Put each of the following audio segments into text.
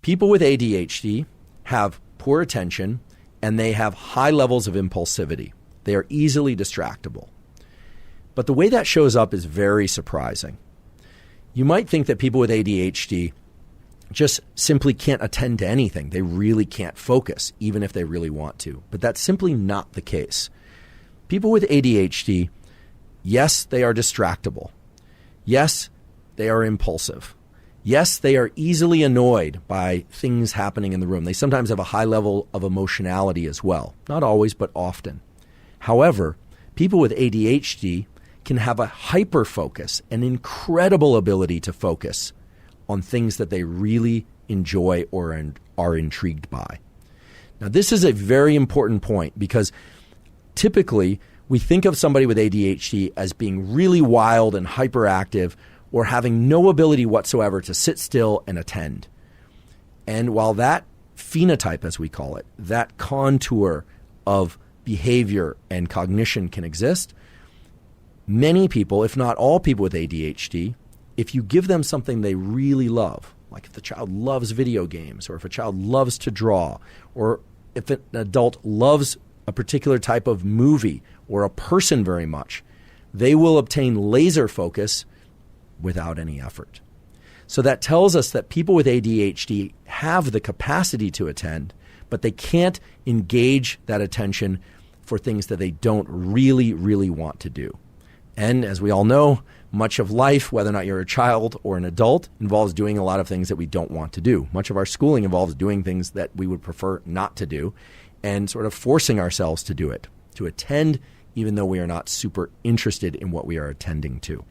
People with ADHD have poor attention and they have high levels of impulsivity. They are easily distractible. But the way that shows up is very surprising. You might think that people with ADHD just simply can't attend to anything. They really can't focus, even if they really want to. But that's simply not the case. People with ADHD, yes, they are distractible. Yes, they are impulsive. Yes, they are easily annoyed by things happening in the room. They sometimes have a high level of emotionality as well. Not always, but often. However, people with ADHD can have a hyper-focus, an incredible ability to focus on things that they really enjoy or are intrigued by. Now, this is a very important point because typically we think of somebody with ADHD as being really wild and hyperactive or having no ability whatsoever to sit still and attend. And while that phenotype, as we call it, that contour of behavior and cognition can exist, many people, if not all people with ADHD, if you give them something they really love, like if the child loves video games, or if a child loves to draw, or if an adult loves a particular type of movie or a person very much, they will obtain laser focus without any effort. So that tells us that people with ADHD have the capacity to attend, but they can't engage that attention for things that they don't really, really want to do. And as we all know, much of life, whether or not you're a child or an adult, involves doing a lot of things that we don't want to do. Much of our schooling involves doing things that we would prefer not to do and sort of forcing ourselves to do it, to attend even though we are not super interested in what we are attending to.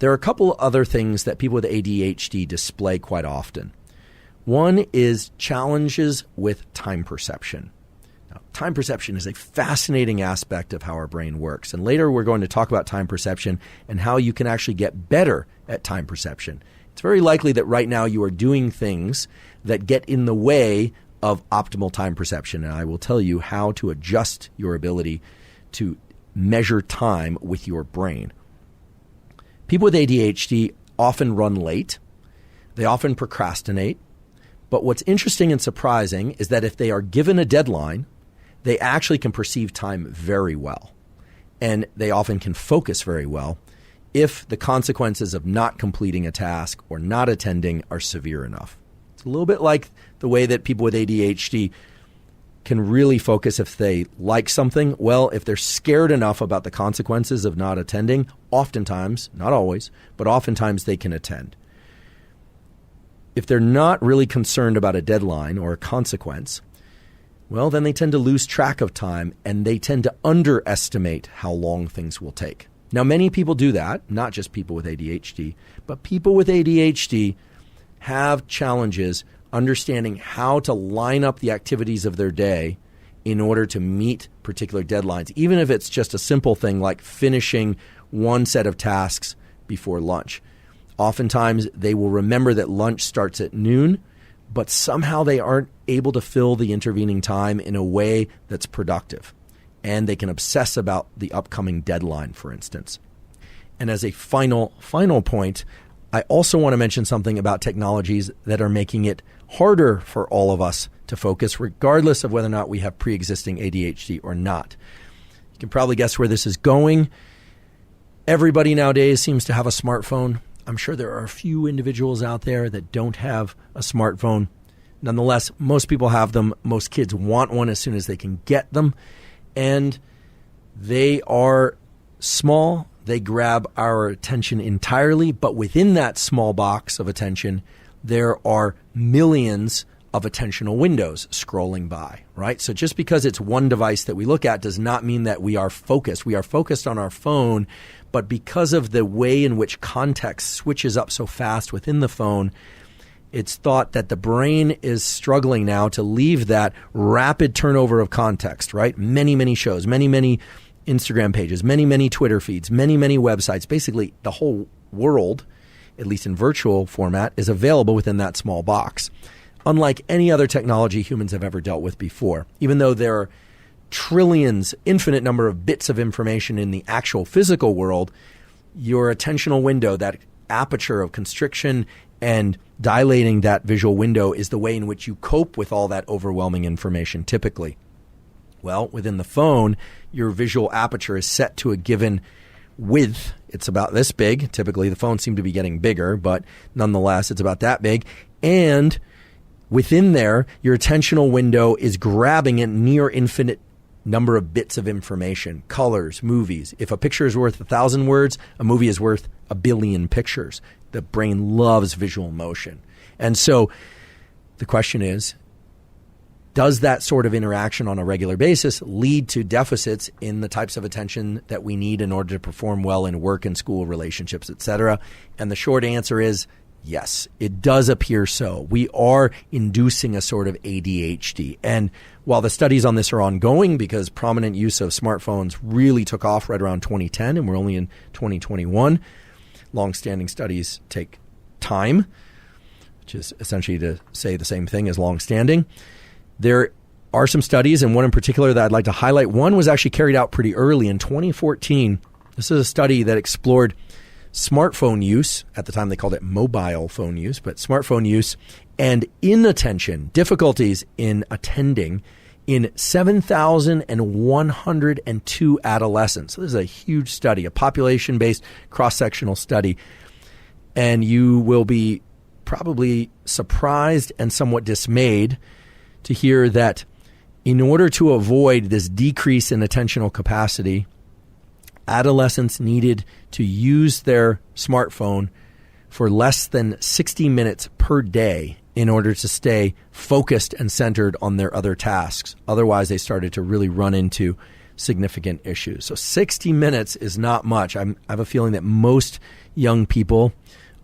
There are a couple other things that people with ADHD display quite often. One is challenges with time perception. Now, time perception is a fascinating aspect of how our brain works. And later we're going to talk about time perception and how you can actually get better at time perception. It's very likely that right now you are doing things that get in the way of optimal time perception. And I will tell you how to adjust your ability to measure time with your brain. People with ADHD often run late. They often procrastinate. But what's interesting and surprising is that if they are given a deadline, they actually can perceive time very well. And they often can focus very well if the consequences of not completing a task or not attending are severe enough. It's a little bit like the way that people with ADHD can really focus if they like something. Well, if they're scared enough about the consequences of not attending, oftentimes, not always, but oftentimes they can attend. If they're not really concerned about a deadline or a consequence, well, then they tend to lose track of time and they tend to underestimate how long things will take. Now, many people do that, not just people with ADHD, but people with ADHD have challenges understanding how to line up the activities of their day in order to meet particular deadlines, even if it's just a simple thing like finishing one set of tasks before lunch. Oftentimes, they will remember that lunch starts at noon, but somehow they aren't able to fill the intervening time in a way that's productive. And they can obsess about the upcoming deadline, for instance. And as a final point, I also want to mention something about technologies that are making it harder for all of us to focus, regardless of whether or not we have pre-existing ADHD or not. You can probably guess where this is going. Everybody nowadays seems to have a smartphone. I'm sure there are a few individuals out there that don't have a smartphone. Nonetheless, most people have them. Most kids want one as soon as they can get them. And they are small. They grab our attention entirely. But within that small box of attention, there are millions of attentional windows scrolling by, right? So just because it's one device that we look at does not mean that we are focused. We are focused on our phone, but because of the way in which context switches up so fast within the phone, it's thought that the brain is struggling now to leave that rapid turnover of context, right? Many shows, many Instagram pages, many Twitter feeds, many websites. Basically, the whole world, at least in virtual format, is available within that small box. Unlike any other technology humans have ever dealt with before, even though there are trillions, infinite number of bits of information in the actual physical world, your attentional window, that aperture of constriction And dilating that visual window is the way in which you cope with all that overwhelming information typically. Well, within the phone, your visual aperture is set to a given width. It's about this big. Typically, the phones seem to be getting bigger, but nonetheless, it's about that big. And within there, your attentional window is grabbing a near infinite number of bits of information, colors, movies. If a picture is worth 1,000 words, a movie is worth 1 billion pictures. The brain loves visual motion. And so the question is, does that sort of interaction on a regular basis lead to deficits in the types of attention that we need in order to perform well in work and school relationships, et cetera? And the short answer is yes, it does appear so. We are inducing a sort of ADHD. And while the studies on this are ongoing because prominent use of smartphones really took off right around 2010 and we're only in 2021, long-standing studies take time, which is essentially to say the same thing as long-standing. There are some studies, and one in particular that I'd like to highlight. One was actually carried out pretty early in 2014. This is a study that explored smartphone use. At the time, they called it mobile phone use, but smartphone use and inattention, difficulties in attending in 7,102 adolescents. So this is a huge study, a population-based cross-sectional study. And you will be probably surprised and somewhat dismayed to hear that in order to avoid this decrease in attentional capacity, adolescents needed to use their smartphone for less than 60 minutes per day in order to stay focused and centered on their other tasks. Otherwise, they started to really run into significant issues. So 60 minutes is not much. I have a feeling that most young people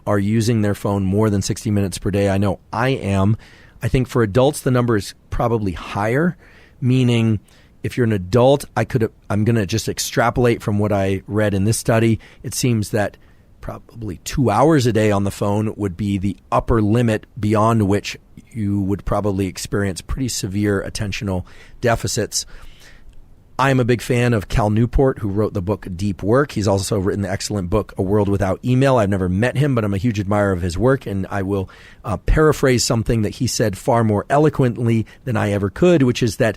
are using their phone more than 60 minutes per day. I know I am. I think for adults, the number is probably higher, meaning if you're an adult, I'm going to just extrapolate from what I read in this study. It seems that probably 2 hours a day on the phone would be the upper limit beyond which you would probably experience pretty severe attentional deficits. I'm a big fan of Cal Newport, who wrote the book Deep Work. He's also written the excellent book A World Without Email. I've never met him, but I'm a huge admirer of his work, and I will paraphrase something that he said far more eloquently than I ever could, which is that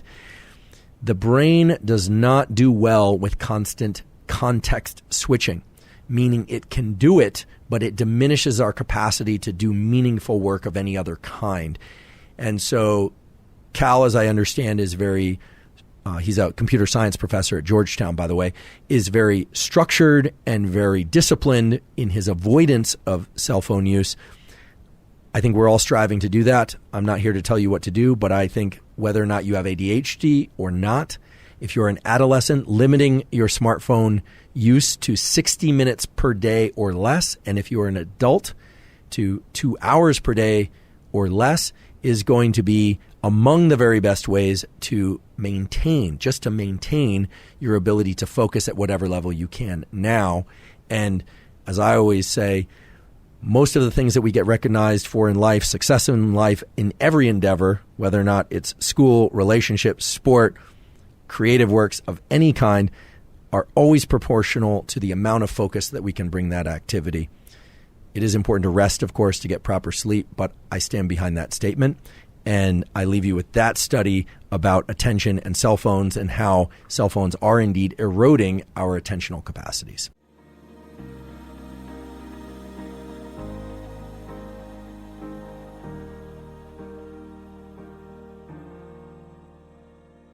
the brain does not do well with constant context switching, meaning it can do it, but it diminishes our capacity to do meaningful work of any other kind. And so Cal, as I understand, is very he's a computer science professor at Georgetown, by the way, is very structured and very disciplined in his avoidance of cell phone use. I think we're all striving to do that. I'm not here to tell you what to do, but I think whether or not you have ADHD or not, if you're an adolescent, limiting your smartphone use to 60 minutes per day or less, and if you're an adult, to 2 hours per day or less, is going to be among the very best ways to maintain your ability to focus at whatever level you can now. And as I always say, most of the things that we get recognized for in life, success in life, in every endeavor, whether or not it's school, relationships, sport, creative works of any kind, are always proportional to the amount of focus that we can bring that activity. It is important to rest, of course, to get proper sleep, but I stand behind that statement. And I leave you with that study about attention and cell phones and how cell phones are indeed eroding our attentional capacities.